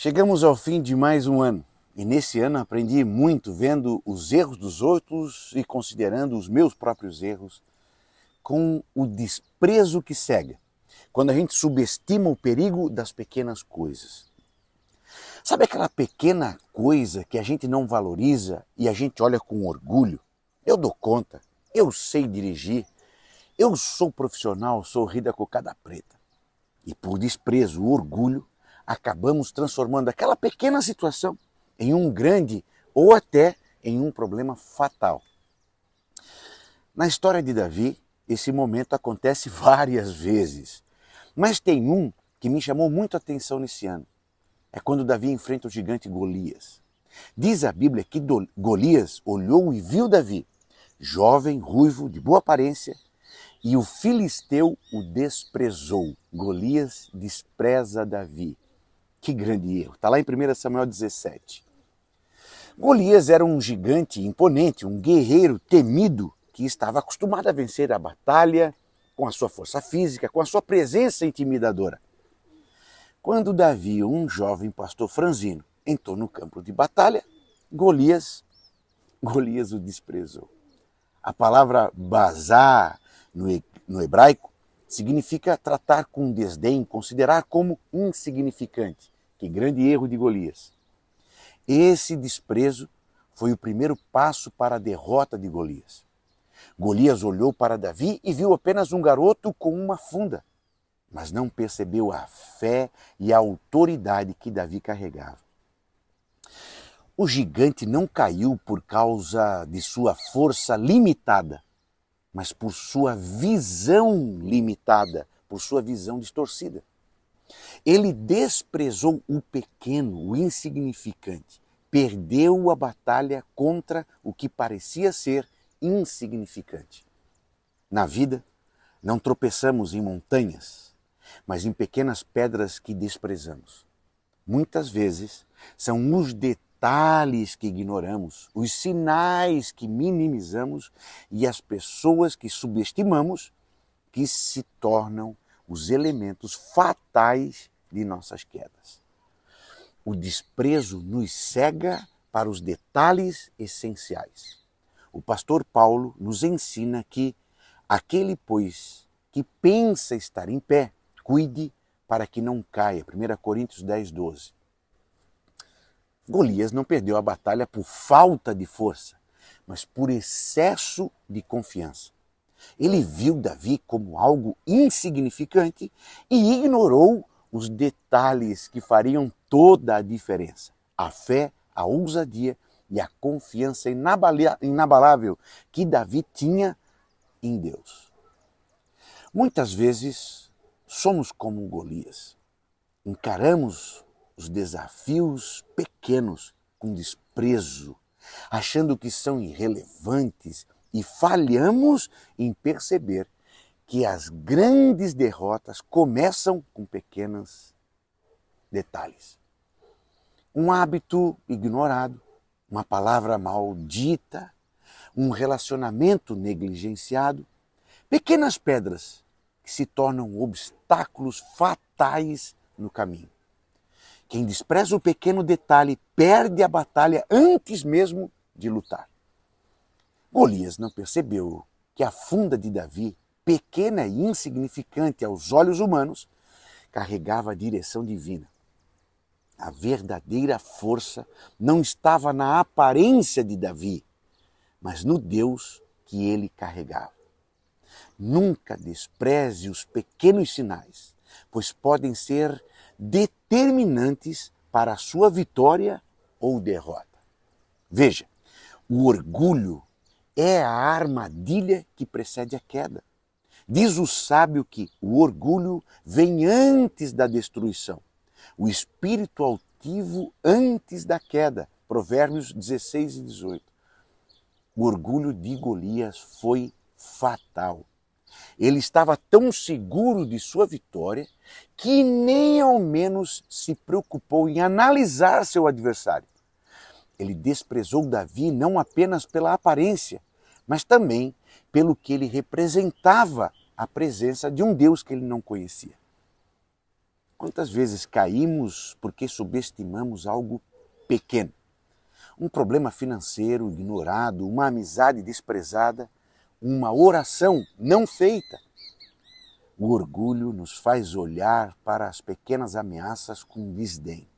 Chegamos ao fim de mais um ano e nesse ano aprendi muito vendo os erros dos outros e considerando os meus próprios erros com o desprezo que cega, quando a gente subestima o perigo das pequenas coisas. Sabe aquela pequena coisa que a gente não valoriza e a gente olha com orgulho? Eu dou conta, eu sei dirigir, eu sou profissional, sou rir da cocada preta. E por desprezo, orgulho, acabamos transformando aquela pequena situação em um grande ou até em um problema fatal. Na história de Davi, esse momento acontece várias vezes, mas tem um que me chamou muito a atenção nesse ano. É quando Davi enfrenta o gigante Golias. Diz a Bíblia que Golias olhou e viu Davi, jovem, ruivo, de boa aparência, e o filisteu o desprezou. Golias despreza Davi. Que grande erro. Está lá em 1 Samuel 17. Golias era um gigante imponente, um guerreiro temido, que estava acostumado a vencer a batalha com a sua força física, com a sua presença intimidadora. Quando Davi, um jovem pastor franzino, entrou no campo de batalha, Golias o desprezou. A palavra bazar no hebraico significa tratar com desdém, considerar como insignificante. Que grande erro de Golias. Esse desprezo foi o primeiro passo para a derrota de Golias. Golias olhou para Davi e viu apenas um garoto com uma funda, mas não percebeu a fé e a autoridade que Davi carregava. O gigante não caiu por causa de sua força limitada, mas por sua visão limitada, por sua visão distorcida. Ele desprezou o pequeno, o insignificante, perdeu a batalha contra o que parecia ser insignificante. Na vida, não tropeçamos em montanhas, mas em pequenas pedras que desprezamos. Muitas vezes são os detalhes que ignoramos, os sinais que minimizamos e as pessoas que subestimamos que se tornam os elementos fatais de nossas quedas. O desprezo nos cega para os detalhes essenciais. O pastor Paulo nos ensina que aquele, pois, que pensa estar em pé, cuide para que não caia. 1 Coríntios 10, 12. Golias não perdeu a batalha por falta de força, mas por excesso de confiança. Ele viu Davi como algo insignificante e ignorou os detalhes que fariam toda a diferença. A fé, a ousadia e a confiança inabalável que Davi tinha em Deus. Muitas vezes somos como Golias. Encaramos os desafios pequenos com desprezo, achando que são irrelevantes e falhamos em perceber que as grandes derrotas começam com pequenos detalhes. Um hábito ignorado, uma palavra maldita, um relacionamento negligenciado, pequenas pedras que se tornam obstáculos fatais no caminho. Quem despreza o pequeno detalhe perde a batalha antes mesmo de lutar. Golias não percebeu que a funda de Davi, pequena e insignificante aos olhos humanos, carregava a direção divina. A verdadeira força não estava na aparência de Davi, mas no Deus que ele carregava. Nunca despreze os pequenos sinais, pois podem ser determinantes para a sua vitória ou derrota. Veja, o orgulho é a armadilha que precede a queda. Diz o sábio que o orgulho vem antes da destruição, o espírito altivo antes da queda. Provérbios 16 e 18. O orgulho de Golias foi fatal. Ele estava tão seguro de sua vitória que nem ao menos se preocupou em analisar seu adversário. Ele desprezou Davi não apenas pela aparência, mas também pelo que ele representava a presença de um Deus que ele não conhecia. Quantas vezes caímos porque subestimamos algo pequeno? Um problema financeiro ignorado, uma amizade desprezada, uma oração não feita. O orgulho nos faz olhar para as pequenas ameaças com desdém.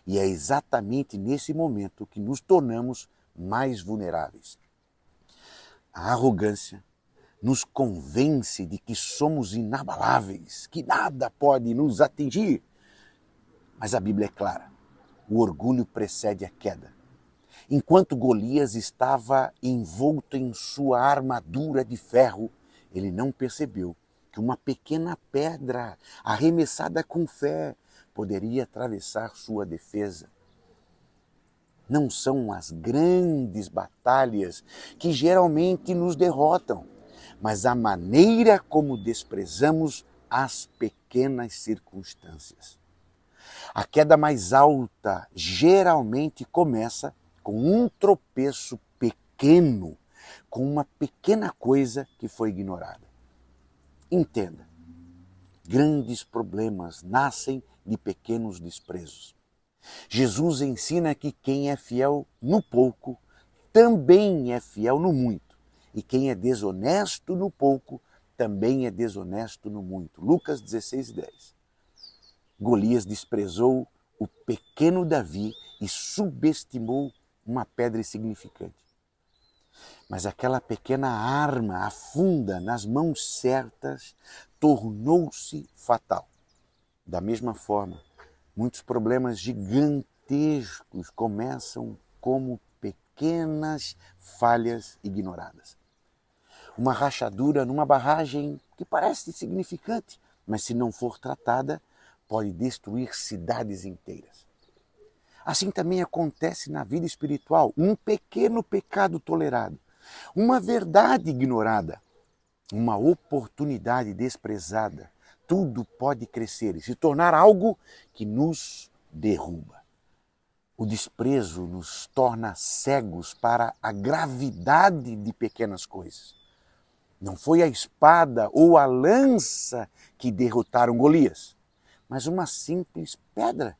E é exatamente nesse momento que nos tornamos mais vulneráveis. A arrogância nos convence de que somos inabaláveis, que nada pode nos atingir. Mas a Bíblia é clara, o orgulho precede a queda. Enquanto Golias estava envolto em sua armadura de ferro, ele não percebeu que uma pequena pedra arremessada com fé poderia atravessar sua defesa. Não são as grandes batalhas que geralmente nos derrotam, mas a maneira como desprezamos as pequenas circunstâncias. A queda mais alta geralmente começa com um tropeço pequeno, com uma pequena coisa que foi ignorada. Entenda, grandes problemas nascem de pequenos desprezos. Jesus ensina que quem é fiel no pouco também é fiel no muito. E quem é desonesto no pouco também é desonesto no muito. Lucas 16:10. Golias desprezou o pequeno Davi e subestimou uma pedra insignificante. Mas aquela pequena arma afunda nas mãos certas, tornou-se fatal. Da mesma forma, muitos problemas gigantescos começam como pequenas falhas ignoradas. Uma rachadura numa barragem que parece insignificante, mas se não for tratada, pode destruir cidades inteiras. Assim também acontece na vida espiritual. Um pequeno pecado tolerado, uma verdade ignorada, uma oportunidade desprezada, tudo pode crescer e se tornar algo que nos derruba. O desprezo nos torna cegos para a gravidade de pequenas coisas. Não foi a espada ou a lança que derrotaram Golias, mas uma simples pedra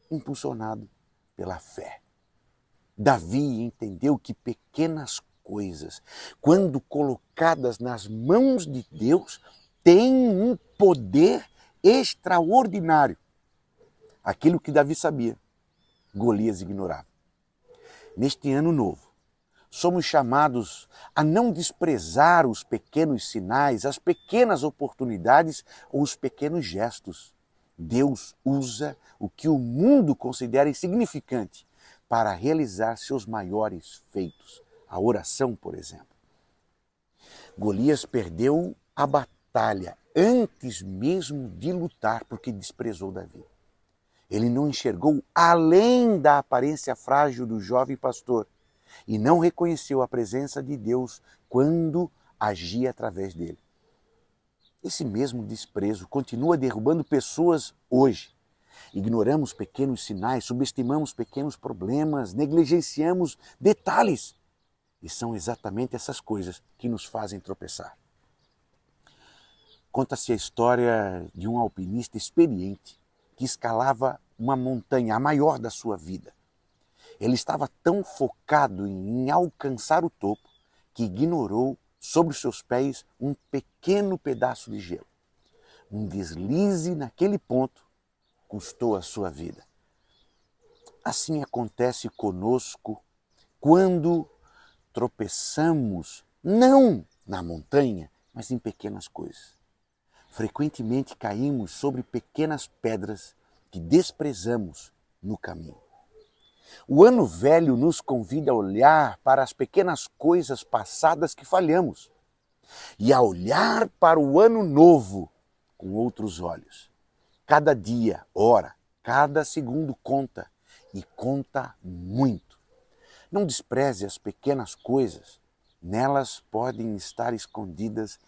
impulsionada pela fé. Davi entendeu que pequenas coisas, quando colocadas nas mãos de Deus, têm um poder extraordinário. Aquilo que Davi sabia, Golias ignorava. Neste ano novo, somos chamados a não desprezar os pequenos sinais, as pequenas oportunidades ou os pequenos gestos. Deus usa o que o mundo considera insignificante para realizar seus maiores feitos. A oração, por exemplo. Golias perdeu a batalha antes mesmo de lutar, porque desprezou Davi. Ele não enxergou além da aparência frágil do jovem pastor e não reconheceu a presença de Deus quando agia através dele. Esse mesmo desprezo continua derrubando pessoas hoje. Ignoramos pequenos sinais, subestimamos pequenos problemas, negligenciamos detalhes. E são exatamente essas coisas que nos fazem tropeçar. Conta-se a história de um alpinista experiente que escalava uma montanha, a maior da sua vida. Ele estava tão focado em alcançar o topo que ignorou sobre os seus pés um pequeno pedaço de gelo. Um deslize naquele ponto custou a sua vida. Assim acontece conosco quando tropeçamos, não na montanha, mas em pequenas coisas. Frequentemente caímos sobre pequenas pedras que desprezamos no caminho. O ano velho nos convida a olhar para as pequenas coisas passadas que falhamos e a olhar para o ano novo com outros olhos. Cada dia, hora, cada segundo conta e conta muito. Não despreze as pequenas coisas, nelas podem estar escondidas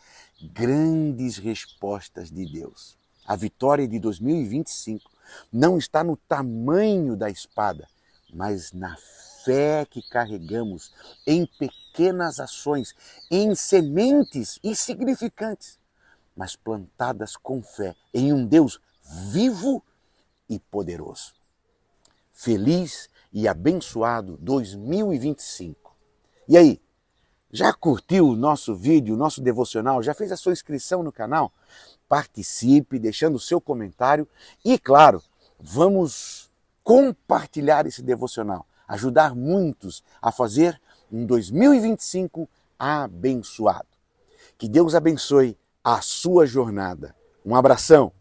grandes respostas de Deus. A vitória de 2025 não está no tamanho da espada, mas na fé que carregamos em pequenas ações, em sementes insignificantes, mas plantadas com fé em um Deus vivo e poderoso. Feliz e abençoado 2025. E aí, já curtiu o nosso vídeo, o nosso devocional? Já fez a sua inscrição no canal? Participe, deixando o seu comentário e, claro, vamos compartilhar esse devocional, ajudar muitos a fazer um 2025 abençoado. Que Deus abençoe a sua jornada. Um abração.